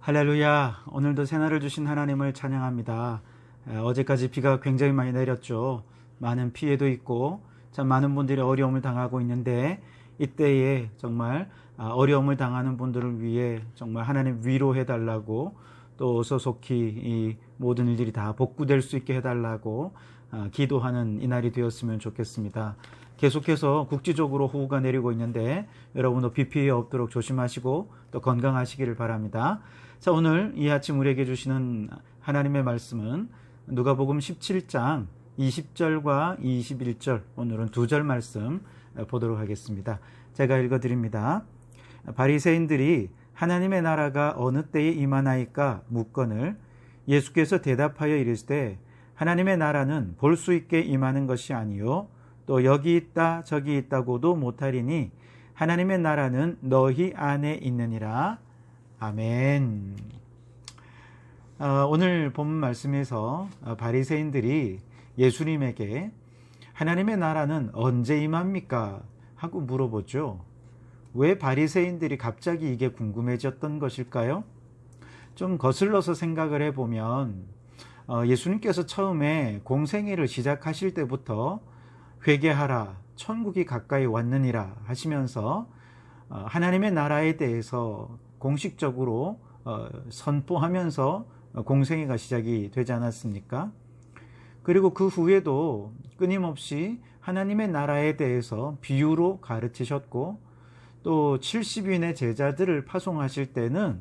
할렐루야. 오늘도 새날을 주신 하나님을 찬양합니다. 어제까지 비가 굉장히 많이 내렸죠. 많은 피해도 있고 참 많은 분들이 어려움을 당하고 있는데, 이때에 정말 어려움을 당하는 분들을 위해 정말 하나님 위로해 달라고, 또 소속히 이 모든 일들이 다 복구될 수 있게 해달라고 기도하는 이날이 되었으면 좋겠습니다. 계속해서 국지적으로 호우가 내리고 있는데 여러분도 비 피해 없도록 조심하시고 또 건강하시기를 바랍니다. 자, 오늘 이 아침 우리에게 주시는 하나님의 말씀은 누가복음 17장 20절과 21절, 오늘은 2절 말씀 보도록 하겠습니다. 제가 읽어드립니다. 바리새인들이 하나님의 나라가 어느 때에 임하나이까 묻거늘 예수께서 대답하여 이르시되 하나님의 나라는 볼 수 있게 임하는 것이 아니요 또 여기 있다 저기 있다고도 못하리니 하나님의 나라는 너희 안에 있느니라. 아멘. 오늘 본 말씀에서 바리새인들이 예수님에게 하나님의 나라는 언제 임합니까? 하고 물어보죠. 왜 바리새인들이 갑자기 이게 궁금해졌던 것일까요? 좀 거슬러서 생각을 해보면 예수님께서 처음에 공생애를 시작하실 때부터 회개하라, 천국이 가까이 왔느니라 하시면서 하나님의 나라에 대해서 공식적으로 선포하면서 공생애가 시작이 되지 않았습니까? 그리고 그 후에도 끊임없이 하나님의 나라에 대해서 비유로 가르치셨고, 또 70인의 제자들을 파송하실 때는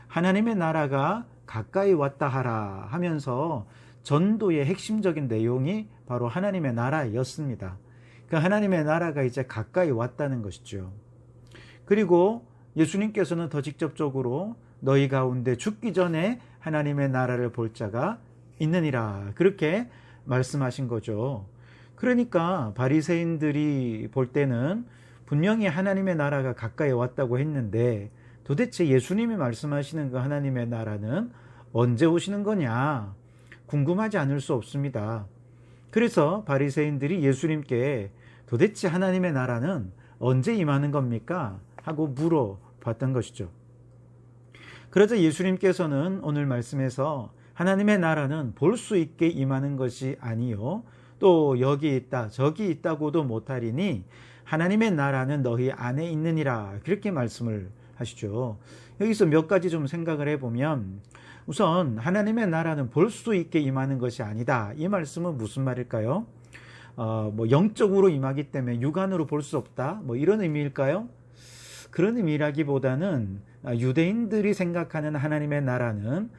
하나님의 나라가 가까이 왔다 하라 하면서 전도의 핵심적인 내용이 바로 하나님의 나라였습니다. 그 하나님의 나라가 이제 가까이 왔다는 것이죠. 그리고 예수님께서는 더 직접적으로 너희 가운데 죽기 전에 하나님의 나라를 볼 자가 있느니라, 그렇게 말씀하신 거죠. 그러니까 바리새인들이 볼 때는 분명히 하나님의 나라가 가까이 왔다고 했는데, 도대체 예수님이 말씀하시는 그 하나님의 나라는 언제 오시는 거냐, 궁금하지 않을 수 없습니다. 그래서 바리새인들이 예수님께 도대체 하나님의 나라는 언제 임하는 겁니까? 하고 물어봤던 것이죠. 그러자 예수님께서는 오늘 말씀에서 하나님의 나라는 볼 수 있게 임하는 것이 아니요 또 여기 있다 저기 있다고도 못하리니 하나님의 나라는 너희 안에 있느니라, 그렇게 말씀을 하시죠. 여기서 몇 가지 좀 생각을 해보면, 우선 하나님의 나라는 볼 수 있게 임하는 것이 아니다, 이 말씀은 무슨 말일까요? 영적으로 임하기 때문에 육안으로 볼 수 없다, 이런 의미일까요? 그런 의미라기보다는 유대인들이 생각하는 하나님의 나라는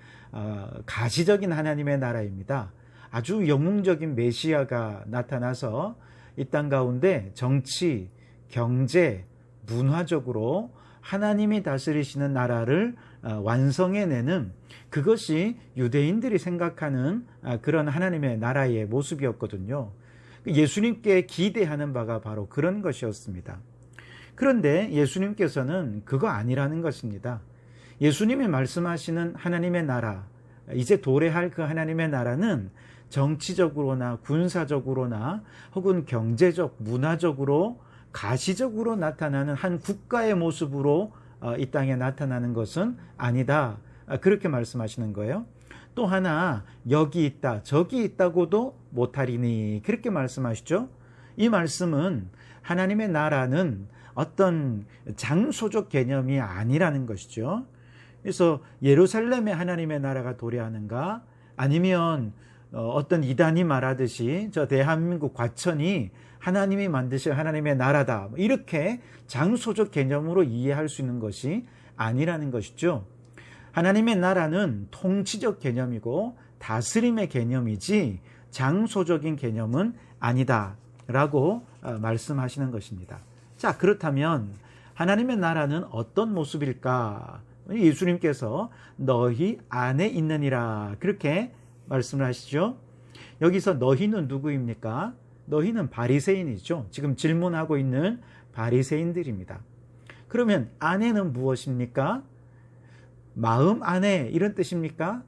가시적인 하나님의 나라입니다. 아주 영웅적인 메시아가 나타나서 이 땅 가운데 정치, 경제, 문화적으로 하나님이 다스리시는 나라를 완성해내는, 그것이 유대인들이 생각하는 그런 하나님의 나라의 모습이었거든요. 예수님께 기대하는 바가 바로 그런 것이었습니다. 그런데 예수님께서는 그거 아니라는 것입니다. 예수님이 말씀하시는 하나님의 나라, 이제 도래할 그 하나님의 나라는 정치적으로나 군사적으로나 혹은 경제적, 문화적으로 가시적으로 나타나는 한 국가의 모습으로 이 땅에 나타나는 것은 아니다, 그렇게 말씀하시는 거예요. 또 하나, 여기 있다 저기 있다고도 못하리니, 그렇게 말씀하시죠. 이 말씀은 하나님의 나라는 어떤 장소적 개념이 아니라는 것이죠. 그래서 예루살렘에 하나님의 나라가 도래하는가, 아니면 어떤 이단이 말하듯이 저 대한민국 과천이 하나님이 만드신 하나님의 나라다, 이렇게 장소적 개념으로 이해할 수 있는 것이 아니라는 것이죠. 하나님의 나라는 통치적 개념이고 다스림의 개념이지 장소적인 개념은 아니다 라고 말씀하시는 것입니다. 자, 그렇다면 하나님의 나라는 어떤 모습일까? 예수님께서 너희 안에 있느니라, 그렇게 말씀을 하시죠. 여기서 너희는 누구입니까? 너희는 바리새인이죠. 지금 질문하고 있는 바리새인들입니다. 그러면 안에는 무엇입니까? 마음 안에, 이런 뜻입니까?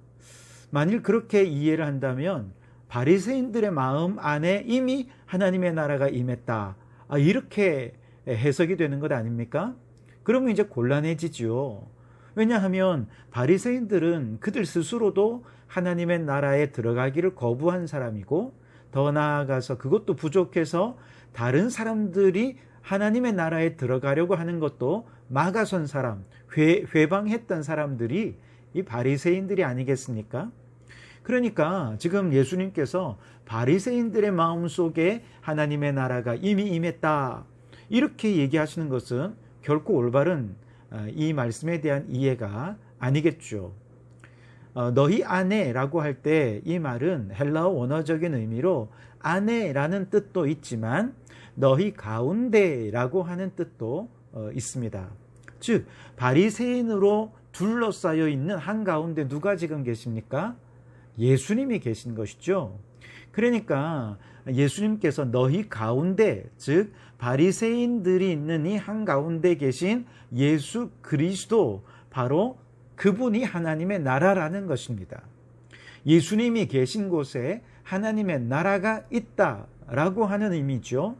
만일 그렇게 이해를 한다면 바리새인들의 마음 안에 이미 하나님의 나라가 임했다, 이렇게 해석이 되는 것 아닙니까? 그러면 이제 곤란해지죠. 왜냐하면 바리새인들은 그들 스스로도 하나님의 나라에 들어가기를 거부한 사람이고, 더 나아가서 그것도 부족해서 다른 사람들이 하나님의 나라에 들어가려고 하는 것도 막아선 사람, 회방했던 사람들이 이 바리새인들이 아니겠습니까? 그러니까 지금 예수님께서 바리새인들의 마음속에 하나님의 나라가 이미 임했다, 이렇게 얘기하시는 것은 결코 올바른 이 말씀에 대한 이해가 아니겠죠. 너희 안에라고 할 때 이 말은 헬라어 원어적인 의미로 안에라는 뜻도 있지만 너희 가운데라고 하는 뜻도 있습니다. 즉 바리새인으로 둘러싸여 있는 한가운데 누가 지금 계십니까? 예수님이 계신 것이죠. 그러니까 예수님께서 너희 가운데, 즉 바리새인들이 있는 이 한가운데 계신 예수 그리스도, 바로 그분이 하나님의 나라라는 것입니다. 예수님이 계신 곳에 하나님의 나라가 있다라고 하는 의미죠.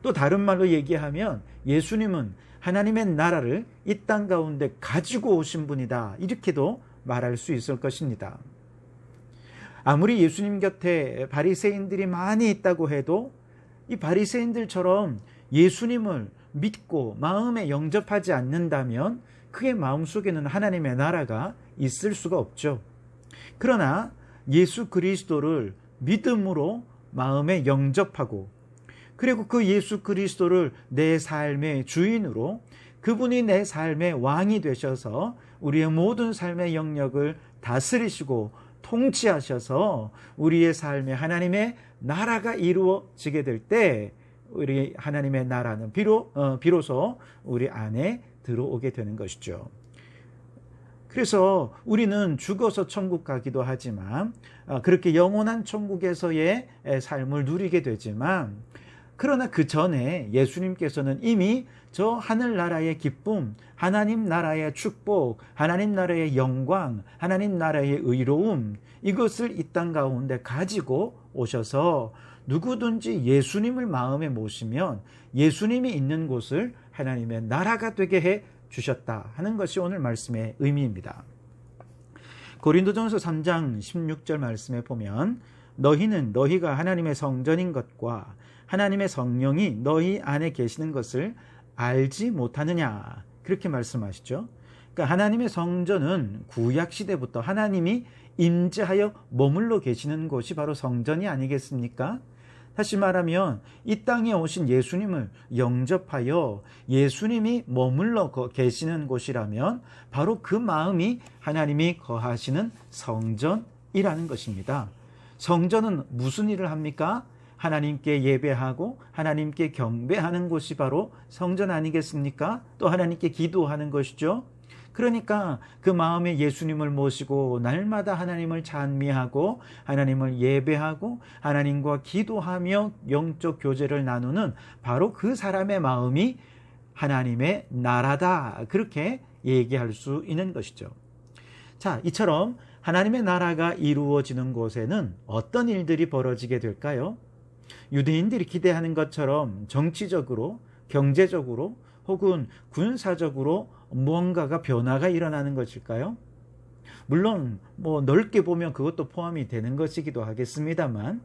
또 다른 말로 얘기하면 예수님은 하나님의 나라를 이 땅 가운데 가지고 오신 분이다, 이렇게도 말할 수 있을 것입니다. 아무리 예수님 곁에 바리새인들이 많이 있다고 해도 이 바리새인들처럼 예수님을 믿고 마음에 영접하지 않는다면 그의 마음속에는 하나님의 나라가 있을 수가 없죠. 그러나 예수 그리스도를 믿음으로 마음에 영접하고, 그리고 그 예수 그리스도를 내 삶의 주인으로, 그분이 내 삶의 왕이 되셔서 우리의 모든 삶의 영역을 다스리시고 통치하셔서 우리의 삶에 하나님의 나라가 이루어지게 될 때, 우리 하나님의 나라는 비로소 우리 안에 들어오게 되는 것이죠. 그래서 우리는 죽어서 천국 가기도 하지만, 그렇게 영원한 천국에서의 삶을 누리게 되지만, 그러나 그 전에 예수님께서는 이미 저 하늘나라의 기쁨, 하나님 나라의 축복, 하나님 나라의 영광, 하나님 나라의 의로움, 이것을 이 땅 가운데 가지고 오셔서 누구든지 예수님을 마음에 모시면 예수님이 있는 곳을 하나님의 나라가 되게 해 주셨다 하는 것이 오늘 말씀의 의미입니다. 고린도전서 3장 16절 말씀에 보면 너희는 너희가 하나님의 성전인 것과 하나님의 성령이 너희 안에 계시는 것을 알지 못하느냐, 그렇게 말씀하시죠. 그러니까 하나님의 성전은 구약 시대부터 하나님이 임재하여 머물러 계시는 곳이 바로 성전이 아니겠습니까? 다시 말하면 이 땅에 오신 예수님을 영접하여 예수님이 머물러 계시는 곳이라면 바로 그 마음이 하나님이 거하시는 성전이라는 것입니다. 성전은 무슨 일을 합니까? 하나님께 예배하고 하나님께 경배하는 곳이 바로 성전 아니겠습니까? 또 하나님께 기도하는 것이죠. 그러니까 그 마음에 예수님을 모시고 날마다 하나님을 찬미하고 하나님을 예배하고 하나님과 기도하며 영적 교제를 나누는 바로 그 사람의 마음이 하나님의 나라다, 그렇게 얘기할 수 있는 것이죠. 자, 이처럼 하나님의 나라가 이루어지는 곳에는 어떤 일들이 벌어지게 될까요? 유대인들이 기대하는 것처럼 정치적으로, 경제적으로 혹은 군사적으로 무언가가 변화가 일어나는 것일까요? 물론 넓게 보면 그것도 포함이 되는 것이기도 하겠습니다만,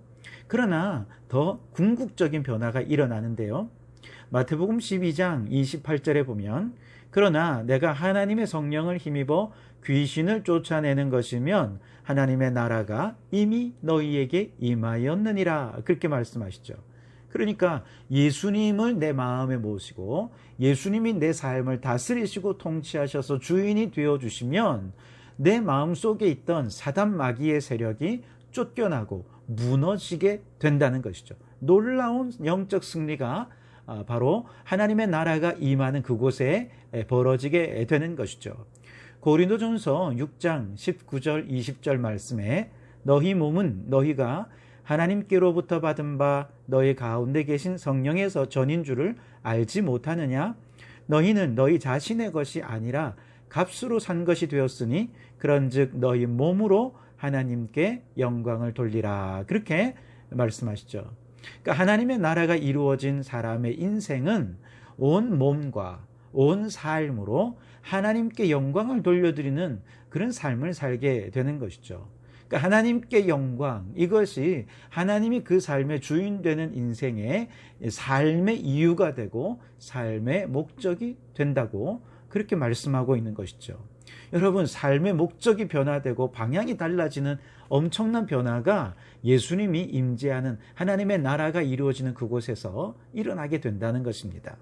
그러나 더 궁극적인 변화가 일어나는데요. 마태복음 12장 28절에 보면 그러나 내가 하나님의 성령을 힘입어 귀신을 쫓아내는 것이면 하나님의 나라가 이미 너희에게 임하였느니라, 그렇게 말씀하시죠. 그러니까 예수님을 내 마음에 모시고 예수님이 내 삶을 다스리시고 통치하셔서 주인이 되어주시면 내 마음속에 있던 사단 마귀의 세력이 쫓겨나고 무너지게 된다는 것이죠. 놀라운 영적 승리가 바로 하나님의 나라가 임하는 그곳에 벌어지게 되는 것이죠. 고린도전서 6장 19절 20절 말씀에 너희 몸은 너희가 하나님께로부터 받은 바 너희 가운데 계신 성령에서 전인 줄을 알지 못하느냐? 너희는 너희 자신의 것이 아니라 값으로 산 것이 되었으니 그런즉 너희 몸으로 하나님께 영광을 돌리라, 그렇게 말씀하시죠. 그러니까 하나님의 나라가 이루어진 사람의 인생은 온 몸과 온 삶으로 하나님께 영광을 돌려드리는 그런 삶을 살게 되는 것이죠. 그러니까 하나님께 영광, 이것이 하나님이 그 삶의 주인 되는 인생의 삶의 이유가 되고 삶의 목적이 된다고 그렇게 말씀하고 있는 것이죠. 여러분, 삶의 목적이 변화되고 방향이 달라지는 엄청난 변화가 예수님이 임재하는 하나님의 나라가 이루어지는 그곳에서 일어나게 된다는 것입니다.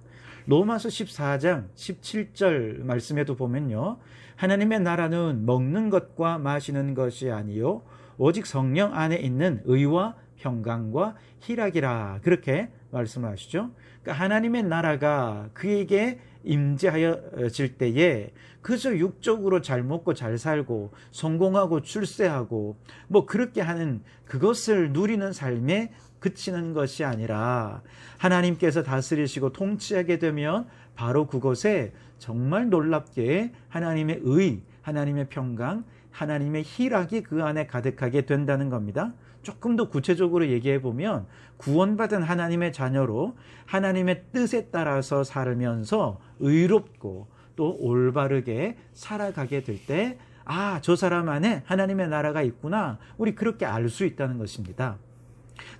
로마서 14장 17절 말씀에도 보면요, 하나님의 나라는 먹는 것과 마시는 것이 아니요 오직 성령 안에 있는 의와 평강과 희락이라, 그렇게 말씀하시죠. 그러니까 하나님의 나라가 그에게 임재하여질 때에 그저 육적으로 잘 먹고 잘 살고 성공하고 출세하고 뭐 그렇게 하는 그것을 누리는 삶에 그치는 것이 아니라 하나님께서 다스리시고 통치하게 되면 바로 그곳에 정말 놀랍게 하나님의 의, 하나님의 평강, 하나님의 희락이 그 안에 가득하게 된다는 겁니다. 조금 더 구체적으로 얘기해 보면 구원받은 하나님의 자녀로 하나님의 뜻에 따라서 살면서 의롭고 또 올바르게 살아가게 될 때, 아, 저 사람 안에 하나님의 나라가 있구나, 우리 그렇게 알 수 있다는 것입니다.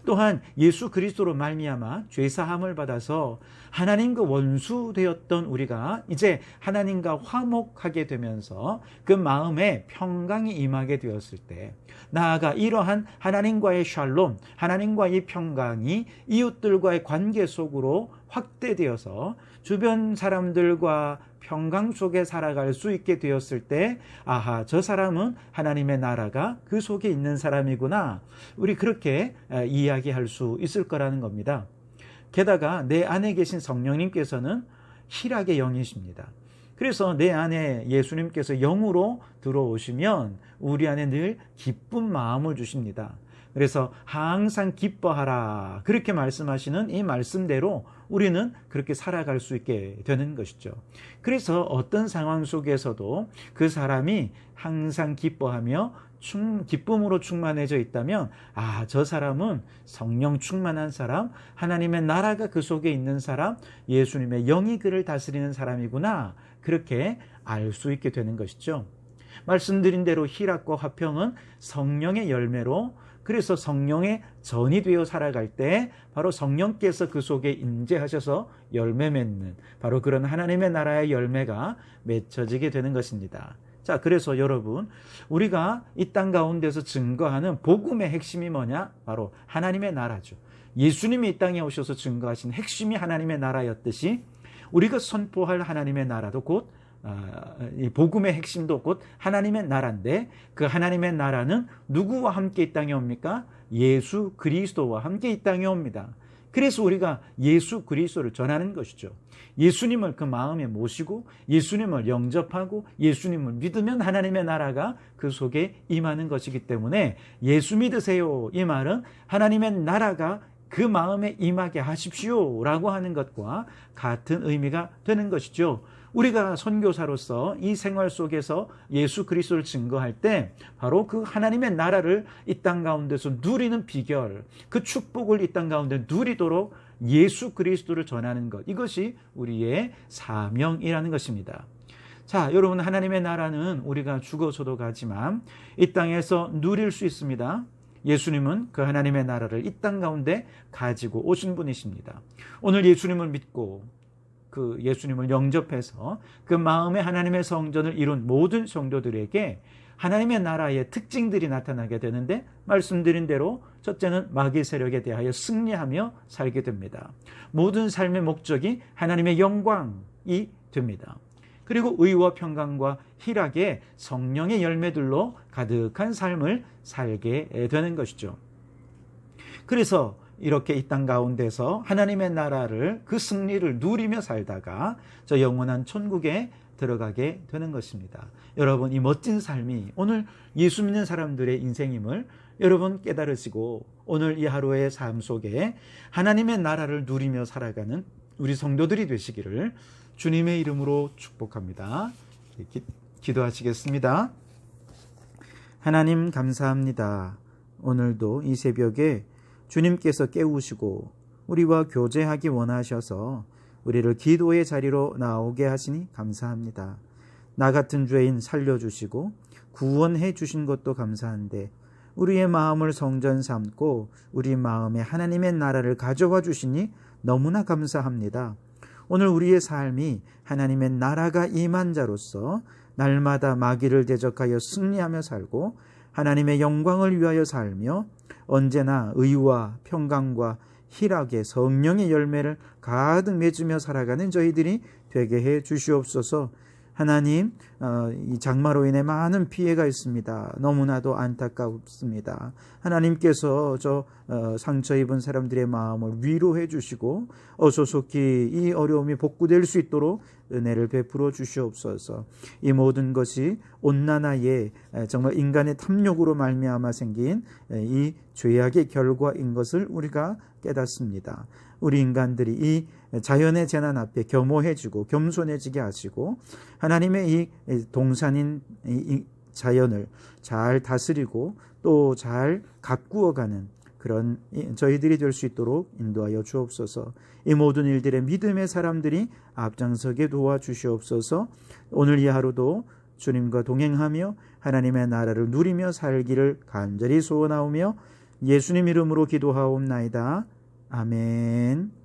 또한 예수 그리스도로 말미암아 죄 사함을 받아서 하나님과 원수 되었던 우리가 이제 하나님과 화목하게 되면서 그 마음에 평강이 임하게 되었을 때, 나아가 이러한 하나님과의 샬롬, 하나님과의 평강이 이웃들과의 관계 속으로 확대되어서 주변 사람들과 평강 속에 살아갈 수 있게 되었을 때, 아하, 저 사람은 하나님의 나라가 그 속에 있는 사람이구나, 우리 그렇게 이야기할 수 있을 거라는 겁니다. 게다가 내 안에 계신 성령님께서는 희락의 영이십니다. 그래서 내 안에 예수님께서 영으로 들어오시면 우리 안에 늘 기쁜 마음을 주십니다. 그래서 항상 기뻐하라, 그렇게 말씀하시는 이 말씀대로 우리는 그렇게 살아갈 수 있게 되는 것이죠. 그래서 어떤 상황 속에서도 그 사람이 항상 기뻐하며 기쁨으로 충만해져 있다면, 아, 저 사람은 성령 충만한 사람, 하나님의 나라가 그 속에 있는 사람, 예수님의 영이 그를 다스리는 사람이구나, 그렇게 알 수 있게 되는 것이죠. 말씀드린 대로 희락과 화평은 성령의 열매로, 그래서 성령의 전이 되어 살아갈 때 바로 성령께서 그 속에 임재하셔서 열매 맺는 바로 그런 하나님의 나라의 열매가 맺혀지게 되는 것입니다. 자, 그래서 여러분, 우리가 이 땅 가운데서 증거하는 복음의 핵심이 뭐냐? 바로 하나님의 나라죠. 예수님이 이 땅에 오셔서 증거하신 핵심이 하나님의 나라였듯이 우리가 선포할 하나님의 나라도 곧 이 복음의 핵심도 곧 하나님의 나라인데, 그 하나님의 나라는 누구와 함께 이 땅에 옵니까? 예수 그리스도와 함께 이 땅에 옵니다. 그래서 우리가 예수 그리스도를 전하는 것이죠. 예수님을 그 마음에 모시고 예수님을 영접하고 예수님을 믿으면 하나님의 나라가 그 속에 임하는 것이기 때문에 예수 믿으세요, 이 말은 하나님의 나라가 그 마음에 임하게 하십시오 라고 하는 것과 같은 의미가 되는 것이죠. 우리가 선교사로서 이 생활 속에서 예수 그리스도를 증거할 때 바로 그 하나님의 나라를 이 땅 가운데서 누리는 비결, 그 축복을 이 땅 가운데 누리도록 예수 그리스도를 전하는 것, 이것이 우리의 사명이라는 것입니다. 자, 여러분, 하나님의 나라는 우리가 죽어서도 가지만 이 땅에서 누릴 수 있습니다. 예수님은 그 하나님의 나라를 이 땅 가운데 가지고 오신 분이십니다. 오늘 예수님을 믿고 그 예수님을 영접해서 그 마음에 하나님의 성전을 이룬 모든 성도들에게 하나님의 나라의 특징들이 나타나게 되는데, 말씀드린 대로 첫째는 마귀 세력에 대하여 승리하며 살게 됩니다. 모든 삶의 목적이 하나님의 영광이 됩니다. 그리고 의와 평강과 희락의 성령의 열매들로 가득한 삶을 살게 되는 것이죠. 그래서 이렇게 이 땅 가운데서 하나님의 나라를, 그 승리를 누리며 살다가 저 영원한 천국에 들어가게 되는 것입니다. 여러분, 이 멋진 삶이 오늘 예수 믿는 사람들의 인생임을 여러분 깨달으시고 오늘 이 하루의 삶 속에 하나님의 나라를 누리며 살아가는 우리 성도들이 되시기를 주님의 이름으로 축복합니다. 기도하시겠습니다. 하나님, 감사합니다. 오늘도 이 새벽에 주님께서 깨우시고 우리와 교제하기 원하셔서 우리를 기도의 자리로 나오게 하시니 감사합니다. 나 같은 죄인 살려주시고 구원해 주신 것도 감사한데 우리의 마음을 성전 삼고 우리 마음에 하나님의 나라를 가져와 주시니 너무나 감사합니다. 오늘 우리의 삶이 하나님의 나라가 임한 자로서 날마다 마귀를 대적하여 승리하며 살고 하나님의 영광을 위하여 살며 언제나 의와 평강과 희락의 성령의 열매를 가득 맺으며 살아가는 저희들이 되게 해 주시옵소서. 하나님, 이 장마로 인해 많은 피해가 있습니다. 너무나도 안타깝습니다. 하나님께서 상처 입은 사람들의 마음을 위로해 주시고 어소속히 이 어려움이 복구될 수 있도록 은혜를 베풀어 주시옵소서. 이 모든 것이 온난화의 정말 인간의 탐욕으로 말미암아 생긴 이 죄악의 결과인 것을 우리가 깨닫습니다. 우리 인간들이 이 자연의 재난 앞에 겸허해지고 겸손해지게 하시고 하나님의 이 동산인 이 자연을 잘 다스리고 또 잘 가꾸어가는 그런 저희들이 될 수 있도록 인도하여 주옵소서. 이 모든 일들의 믿음의 사람들이 앞장서게 도와주시옵소서. 오늘 이 하루도 주님과 동행하며 하나님의 나라를 누리며 살기를 간절히 소원하오며 예수님 이름으로 기도하옵나이다. 아멘.